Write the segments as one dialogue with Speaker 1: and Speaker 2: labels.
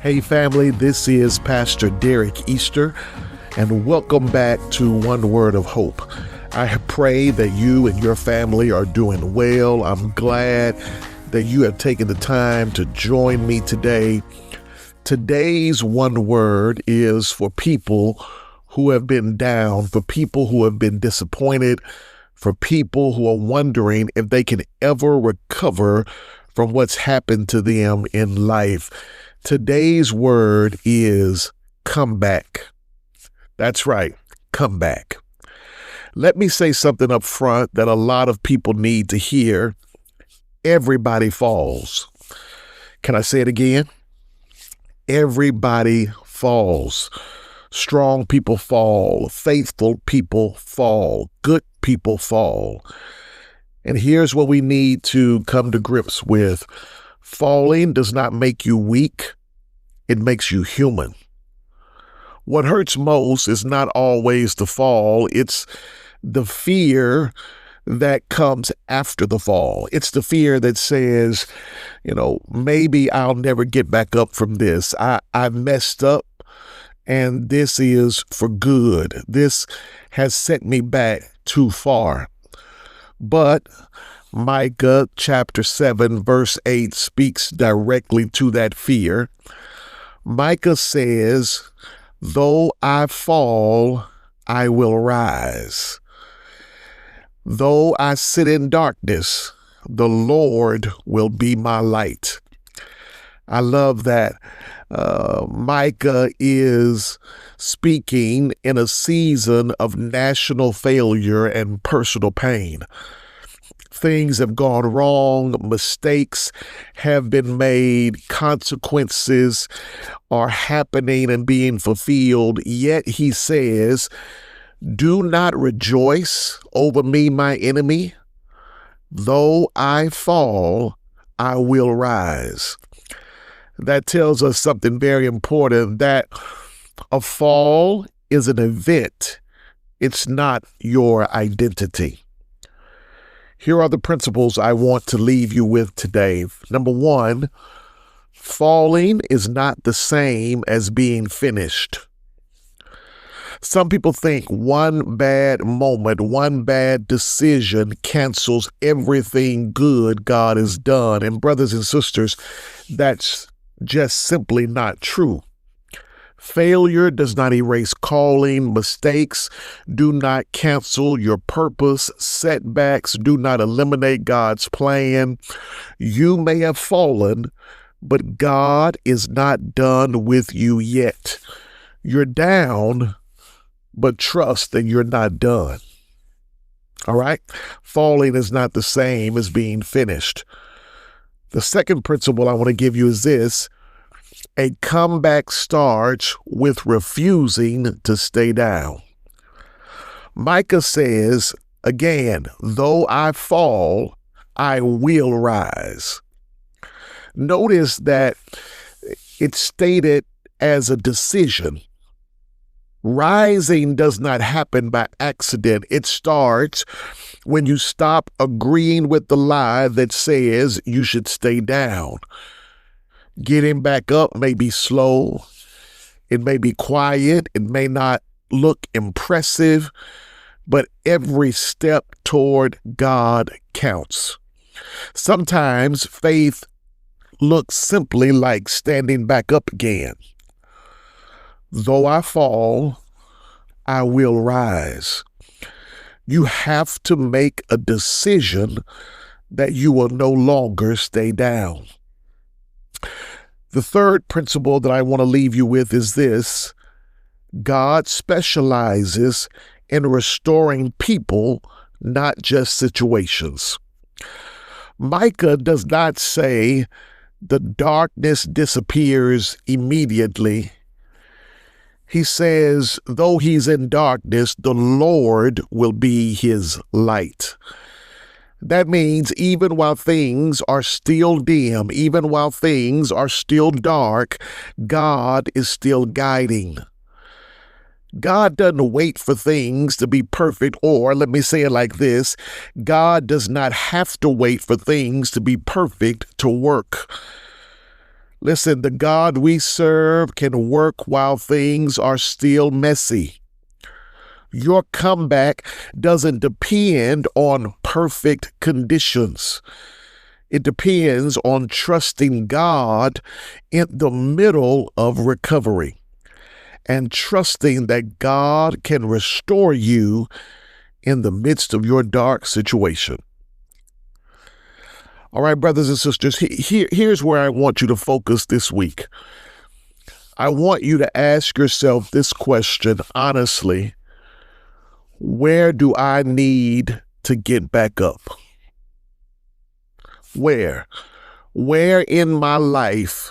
Speaker 1: Hey family, this is Pastor Derek Easter, and welcome back to One Word of Hope. I pray that you and your family are doing well. I'm glad that you have taken the time to join me today. Today's one word is for people who have been down, for people who have been disappointed, for people who are wondering if they can ever recover from what's happened to them in life. Today's word is come back. That's right, come back. Let me say something up front that a lot of people need to hear. Everybody falls. Can I say it again? Everybody falls. Strong people fall. Faithful people fall. Good people fall. And here's what we need to come to grips with. Falling does not make you weak. It makes you human. What hurts most is not always the fall. It's the fear that comes after the fall. It's the fear that says, maybe I'll never get back up from this. I messed up and this is for good. This has set me back too far. But Micah chapter 7 verse 8 speaks directly to that fear. Micah says, though I fall, I will rise. Though I sit in darkness, the Lord will be my light. I love that. Micah is speaking in a season of national failure and personal pain. Things have gone wrong, mistakes have been made, consequences are happening and being fulfilled. Yet he says, do not rejoice over me, my enemy. Though I fall, I will rise. That tells us something very important, that a fall is an event. It's not your identity. Here are the principles I want to leave you with today. Number one, falling is not the same as being finished. Some people think one bad moment, one bad decision cancels everything good God has done. And brothers and sisters, that's just simply not true. Failure does not erase calling. Mistakes do not cancel your purpose. Setbacks do not eliminate God's plan. You may have fallen, but God is not done with you yet. You're down, but trust that you're not done. All right? Falling is not the same as being finished. The second principle I want to give you is this. A comeback starts with refusing to stay down. Micah says, again, though I fall, I will rise. Notice that it's stated as a decision. Rising does not happen by accident. It starts when you stop agreeing with the lie that says you should stay down. Getting back up may be slow. It may be quiet. It may not look impressive, but every step toward God counts. Sometimes faith looks simply like standing back up again. Though I fall, I will rise. You have to make a decision that you will no longer stay down. The third principle that I want to leave you with is this. God specializes in restoring people, not just situations. Micah does not say the darkness disappears immediately. He says, though he's in darkness, the Lord will be his light. That means even while things are still dim, even while things are still dark, God is still guiding. God doesn't wait for things to be perfect, or let me say it like this, God does not have to wait for things to be perfect to work. Listen, the God we serve can work while things are still messy. Your comeback doesn't depend on perfect conditions. It depends on trusting God in the middle of recovery and trusting that God can restore you in the midst of your dark situation. All right, brothers and sisters, here's where I want you to focus this week. I want you to ask yourself this question honestly. Where do I need to get back up? Where in my life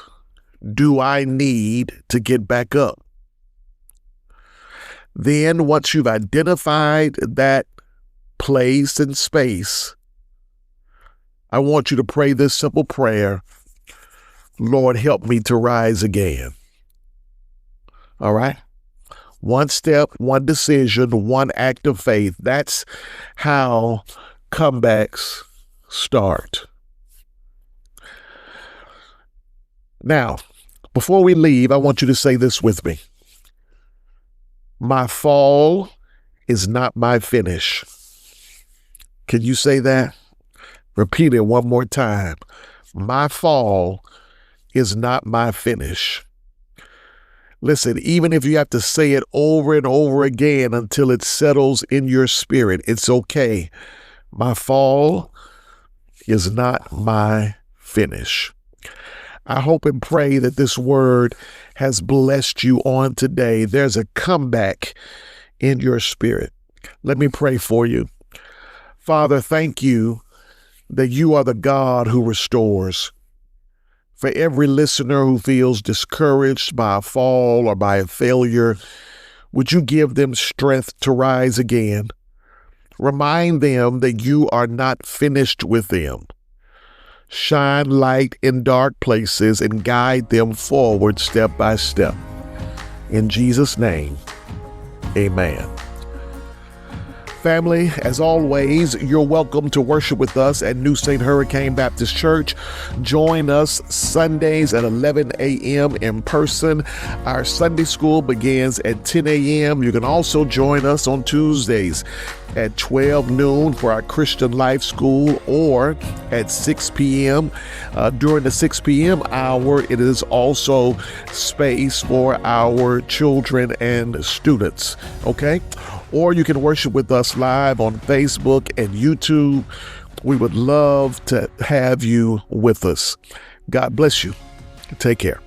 Speaker 1: do I need to get back up? Then once you've identified that place and space, I want you to pray this simple prayer. Lord, help me to rise again. All right? One step, one decision, one act of faith. That's how comebacks start. Now, before we leave, I want you to say this with me. My fall is not my finish. Can you say that? Repeat it one more time. My fall is not my finish. Listen, even if you have to say it over and over again until it settles in your spirit, it's okay. My fall is not my finish. I hope and pray that this word has blessed you on today. There's a comeback in your spirit. Let me pray for you. Father, thank you that you are the God who restores. For every listener who feels discouraged by a fall or by a failure, would you give them strength to rise again? Remind them that you are not finished with them. Shine light in dark places and guide them forward step by step. In Jesus' name, amen. Family, as always, you're welcome to worship with us at New St. Hurricane Baptist Church. Join us Sundays at 11 a.m. in person. Our Sunday school begins at 10 a.m. You can also join us on Tuesdays at 12 noon for our Christian Life School, or at 6 p.m. During the 6 p.m. hour, it is also space for our children and students, okay? Or you can worship with us live on Facebook and YouTube. We would love to have you with us. God bless you. Take care.